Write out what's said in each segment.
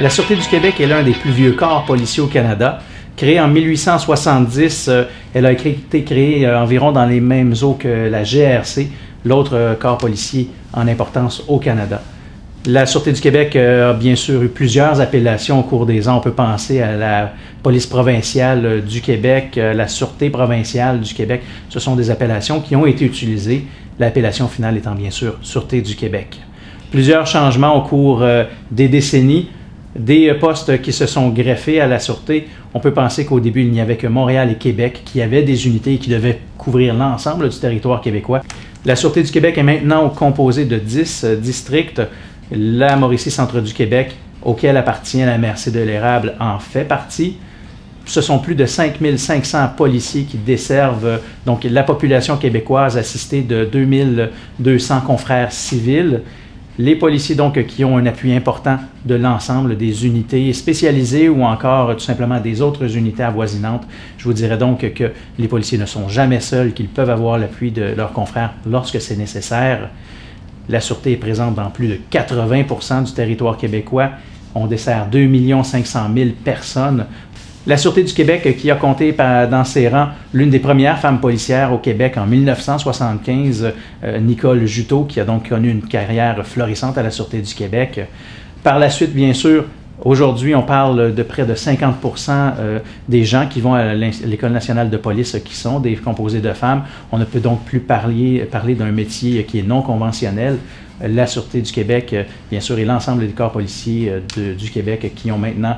La Sûreté du Québec est l'un des plus vieux corps policiers au Canada. Créée en 1870, elle a été créée environ dans les mêmes eaux que la GRC, l'autre corps policier en importance au Canada. La Sûreté du Québec a bien sûr eu plusieurs appellations au cours des ans. On peut penser à la Police provinciale du Québec, la Sûreté provinciale du Québec. Ce sont des appellations qui ont été utilisées, l'appellation finale étant bien sûr Sûreté du Québec. Plusieurs changements au cours des décennies, des postes qui se sont greffés à la Sûreté. On peut penser qu'au début, il n'y avait que Montréal et Québec qui avaient des unités qui devaient couvrir l'ensemble du territoire québécois. La Sûreté du Québec est maintenant composée de 10 districts. La Mauricie-Centre du Québec, auquel appartient la MRC de l'Érable, en fait partie. Ce sont plus de 5500 policiers qui desservent donc la population québécoise, assistée de 2200 confrères civils. Les policiers donc qui ont un appui important de l'ensemble des unités spécialisées ou encore tout simplement des autres unités avoisinantes. Je vous dirais donc que les policiers ne sont jamais seuls, qu'ils peuvent avoir l'appui de leurs confrères lorsque c'est nécessaire. La Sûreté est présente dans plus de 80% du territoire québécois. On dessert 2 500 000 personnes. La Sûreté du Québec qui a compté dans ses rangs l'une des premières femmes policières au Québec en 1975, Nicole Juteau, qui a donc connu une carrière florissante à la Sûreté du Québec. Par la suite, bien sûr, aujourd'hui, on parle de près de 50% des gens qui vont à l'École nationale de police qui sont des composés de femmes. On ne peut donc plus parler d'un métier qui est non conventionnel. La Sûreté du Québec, bien sûr, et l'ensemble des corps policiers du Québec qui ont maintenant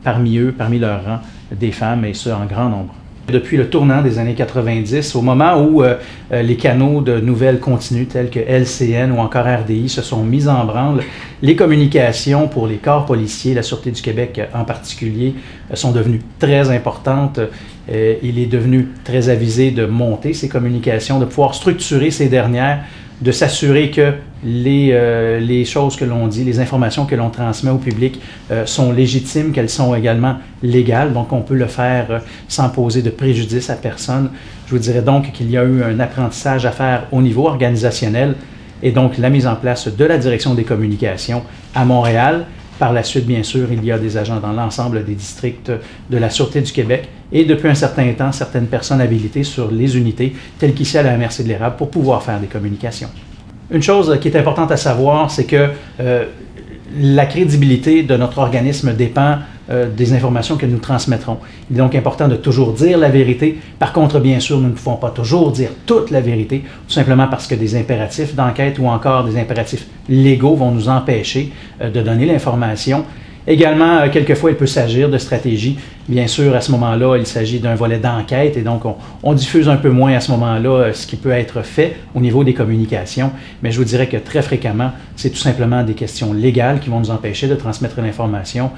parmi leurs rangs, des femmes, et ce, en grand nombre. Depuis le tournant des années 90, au moment où les canaux de nouvelles continues tels que LCN ou encore RDI se sont mis en branle, les communications pour les corps policiers, la Sûreté du Québec en particulier, sont devenues très importantes. Il est devenu très avisé de monter ces communications, de pouvoir structurer ces dernières, de s'assurer que les choses que l'on dit, les informations que l'on transmet au public sont légitimes, qu'elles sont également légales. Donc, on peut le faire sans poser de préjudice à personne. Je vous dirais donc qu'il y a eu un apprentissage à faire au niveau organisationnel et donc la mise en place de la direction des communications à Montréal. Par la suite, bien sûr, il y a des agents dans l'ensemble des districts de la Sûreté du Québec et depuis un certain temps, certaines personnes habilitées sur les unités, telles qu'ici à la MRC de l'Érable, pour pouvoir faire des communications. Une chose qui est importante à savoir, c'est que la crédibilité de notre organisme dépend des informations que nous transmettrons. Il est donc important de toujours dire la vérité. Par contre, bien sûr, nous ne pouvons pas toujours dire toute la vérité, tout simplement parce que des impératifs d'enquête ou encore des impératifs légaux vont nous empêcher de donner l'information. Également, quelquefois, il peut s'agir de stratégie. Bien sûr, à ce moment-là, il s'agit d'un volet d'enquête et donc on diffuse un peu moins à ce moment-là ce qui peut être fait au niveau des communications. Mais je vous dirais que très fréquemment, c'est tout simplement des questions légales qui vont nous empêcher de transmettre l'information.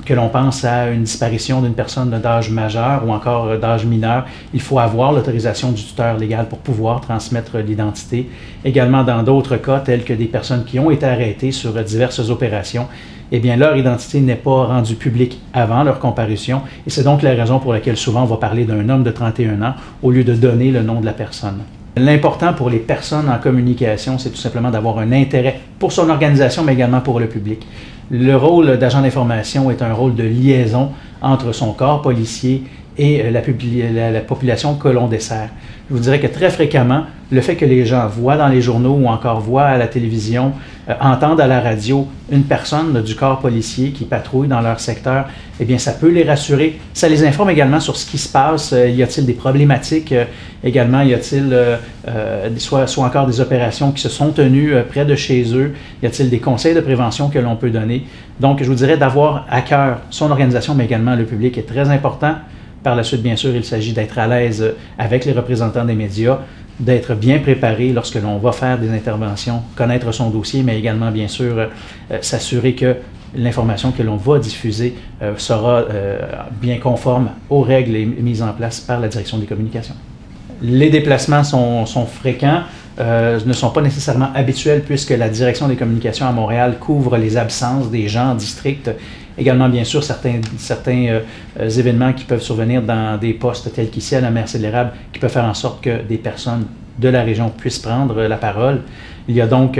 Que l'on pense à une disparition d'une personne d'âge majeur ou encore d'âge mineur, il faut avoir l'autorisation du tuteur légal pour pouvoir transmettre l'identité. Également dans d'autres cas, tels que des personnes qui ont été arrêtées sur diverses opérations, eh bien, leur identité n'est pas rendue publique avant leur comparution et c'est donc la raison pour laquelle souvent on va parler d'un homme de 31 ans au lieu de donner le nom de la personne. L'important pour les personnes en communication, c'est tout simplement d'avoir un intérêt pour son organisation, mais également pour le public. Le rôle d'agent d'information est un rôle de liaison entre son corps policier et la population que l'on dessert. Je vous dirais que très fréquemment, le fait que les gens voient dans les journaux ou encore voient à la télévision, entendent à la radio une personne du corps policier qui patrouille dans leur secteur, eh bien, ça peut les rassurer. Ça les informe également sur ce qui se passe. Y a-t-il des problématiques? Également, y a-t-il soit encore des opérations qui se sont tenues près de chez eux? Y a-t-il des conseils de prévention que l'on peut donner? Donc, je vous dirais d'avoir à cœur son organisation, mais également le public est très important. Par la suite, bien sûr, il s'agit d'être à l'aise avec les représentants des médias, d'être bien préparé lorsque l'on va faire des interventions, connaître son dossier, mais également, bien sûr, s'assurer que l'information que l'on va diffuser sera bien conforme aux règles mises en place par la direction des communications. Les déplacements sont fréquents, ne sont pas nécessairement habituels puisque la direction des communications à Montréal couvre les absences des gens en district. Également, bien sûr, certains événements qui peuvent survenir dans des postes tels qu'ici à la MRC de l'Érable qui peuvent faire en sorte que des personnes de la région puissent prendre la parole. Il y a donc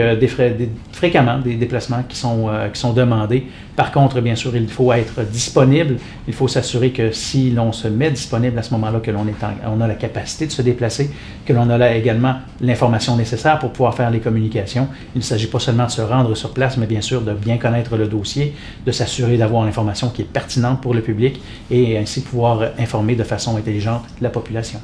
fréquemment des déplacements qui sont demandés. Par contre, bien sûr, il faut être disponible. Il faut s'assurer que si l'on se met disponible à ce moment-là, que on a la capacité de se déplacer, que l'on a là également l'information nécessaire pour pouvoir faire les communications. Il ne s'agit pas seulement de se rendre sur place, mais bien sûr de bien connaître le dossier, de s'assurer d'avoir l'information qui est pertinente pour le public et ainsi pouvoir informer de façon intelligente la population.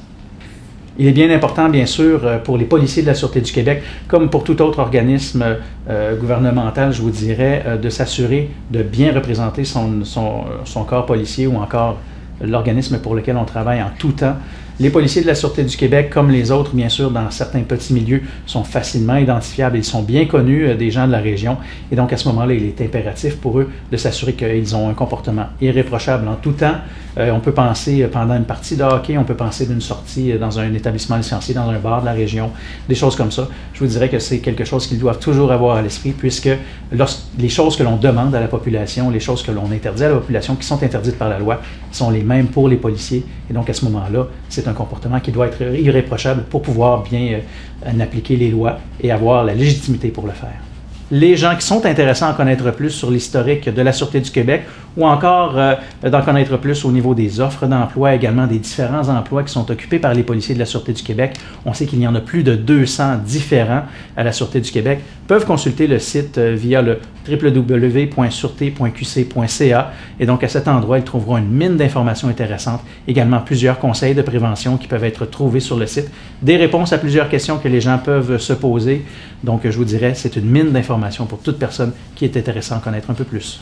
Il est bien important, bien sûr, pour les policiers de la Sûreté du Québec, comme pour tout autre organisme gouvernemental, je vous dirais, de s'assurer de bien représenter son corps policier ou encore l'organisme pour lequel on travaille en tout temps. Les policiers de la Sûreté du Québec, comme les autres, bien sûr, dans certains petits milieux, sont facilement identifiables. Ils sont bien connus des gens de la région. Et donc, à ce moment-là, il est impératif pour eux de s'assurer qu'ils ont un comportement irréprochable en tout temps. On peut penser pendant une partie de hockey, on peut penser d'une sortie dans un établissement licencié, dans un bar de la région, des choses comme ça. Je vous dirais que c'est quelque chose qu'ils doivent toujours avoir à l'esprit, puisque les choses que l'on demande à la population, les choses que l'on interdit à la population, qui sont interdites par la loi, sont les mêmes pour les policiers. Et donc, à ce moment-là, c'est un comportement qui doit être irréprochable pour pouvoir bien appliquer les lois et avoir la légitimité pour le faire. Les gens qui sont intéressés à en connaître plus sur l'historique de la Sûreté du Québec ou encore d'en connaître plus au niveau des offres d'emploi, également des différents emplois qui sont occupés par les policiers de la Sûreté du Québec. On sait qu'il y en a plus de 200 différents à la Sûreté du Québec. Peuvent consulter le site via le www.sûreté.qc.ca et donc à cet endroit, ils trouveront une mine d'informations intéressantes, également plusieurs conseils de prévention qui peuvent être trouvés sur le site, des réponses à plusieurs questions que les gens peuvent se poser. Donc je vous dirais, c'est une mine d'informations pour toute personne qui est intéressée à en connaître un peu plus.